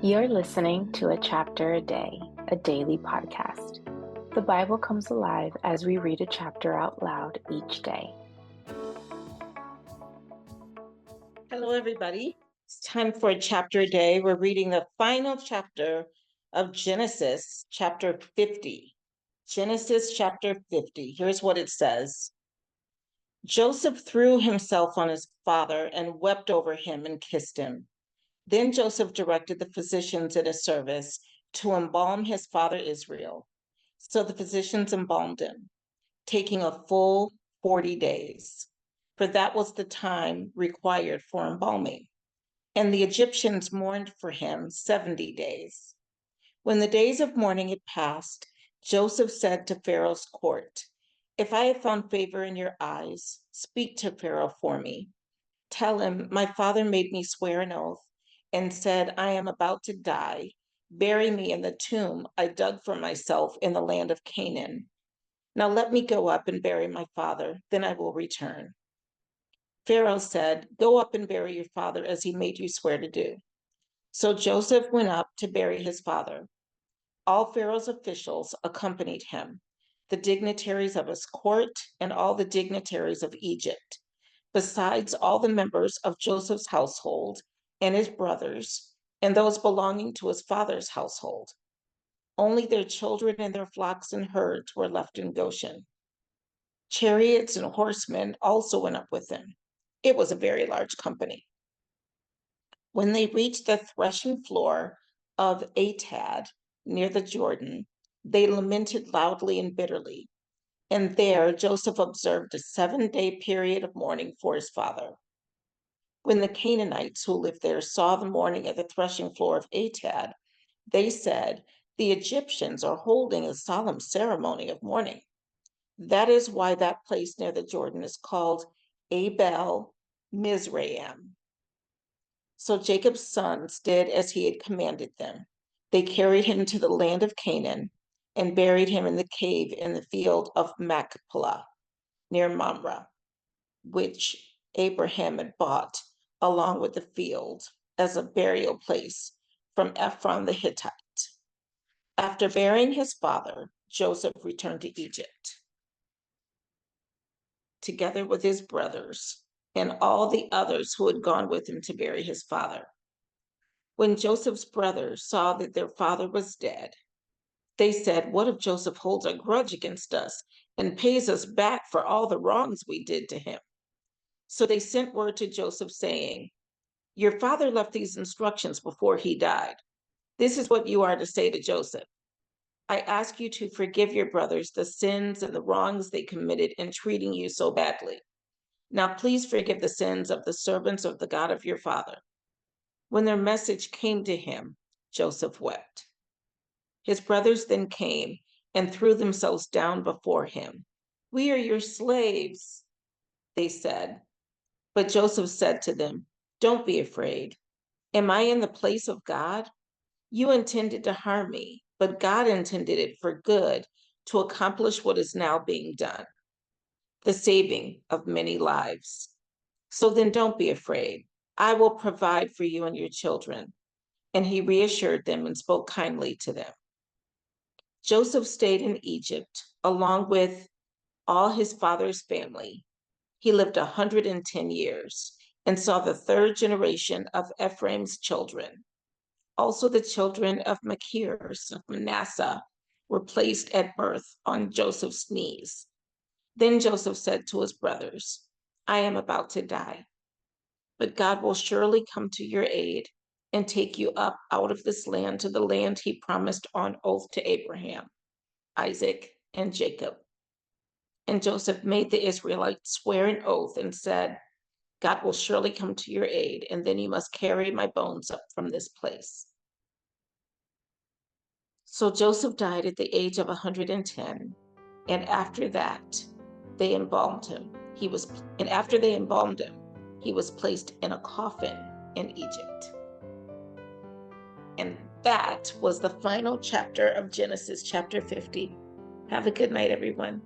You're listening to A Chapter a Day, a daily podcast. The Bible comes alive as we read a chapter out loud each day. Hello, everybody. It's time for a chapter a day. We're reading the final chapter of Genesis, chapter 50. Genesis, chapter 50. Here's what it says. Joseph threw himself on his father and wept over him and kissed him. Then Joseph directed the physicians in his service to embalm his father Israel. So the physicians embalmed him, taking a full 40 days, for that was the time required for embalming. And the Egyptians mourned for him 70 days. When the days of mourning had passed, Joseph said to Pharaoh's court, "If I have found favor in your eyes, speak to Pharaoh for me. Tell him, my father made me swear an oath and said, I am about to die. Bury me in the tomb I dug for myself in the land of Canaan. Now let me go up and bury my father, then I will return." Pharaoh said, "Go up and bury your father as he made you swear to do." So Joseph went up to bury his father. All Pharaoh's officials accompanied him, the dignitaries of his court and all the dignitaries of Egypt, besides all the members of Joseph's household and his brothers, and those belonging to his father's household. Only their children and their flocks and herds were left in Goshen. Chariots and horsemen also went up with him. It was a very large company. When they reached the threshing floor of Atad near the Jordan, they lamented loudly and bitterly. And there Joseph observed a 7-day period of mourning for his father. When the Canaanites who lived there saw the mourning at the threshing floor of Atad, they said, "The Egyptians are holding a solemn ceremony of mourning." That is why that place near the Jordan is called Abel Mizraim. So Jacob's sons did as he had commanded them. They carried him to the land of Canaan and buried him in the cave in the field of Machpelah near Mamre, which Abraham had bought along with the field as a burial place from Ephron the Hittite. After burying his father, Joseph returned to Egypt, together with his brothers and all the others who had gone with him to bury his father. When Joseph's brothers saw that their father was dead, they said, "What if Joseph holds a grudge against us and pays us back for all the wrongs we did to him?" So they sent word to Joseph saying, "Your father left these instructions before he died. This is what you are to say to Joseph. I ask you to forgive your brothers the sins and the wrongs they committed in treating you so badly. Now please forgive the sins of the servants of the God of your father." When their message came to him, Joseph wept. His brothers then came and threw themselves down before him. "We are your slaves," they said. But Joseph said to them, "Don't be afraid. Am I in the place of God? You intended to harm me, but God intended it for good to accomplish what is now being done, the saving of many lives. So then don't be afraid. I will provide for you and your children." And he reassured them and spoke kindly to them. Joseph stayed in Egypt along with all his father's family. He lived 110 years and saw the third generation of Ephraim's children. Also, the children of Machir, son of Manasseh, were placed at birth on Joseph's knees. Then Joseph said to his brothers, "I am about to die, but God will surely come to your aid and take you up out of this land to the land he promised on oath to Abraham, Isaac, and Jacob." And Joseph made the Israelites swear an oath and said, "God will surely come to your aid, and then you must carry my bones up from this place." So Joseph died at the age of 110, and after that, they embalmed him. After they embalmed him, he was placed in a coffin in Egypt. And that was the final chapter of Genesis, chapter 50. Have a good night, everyone.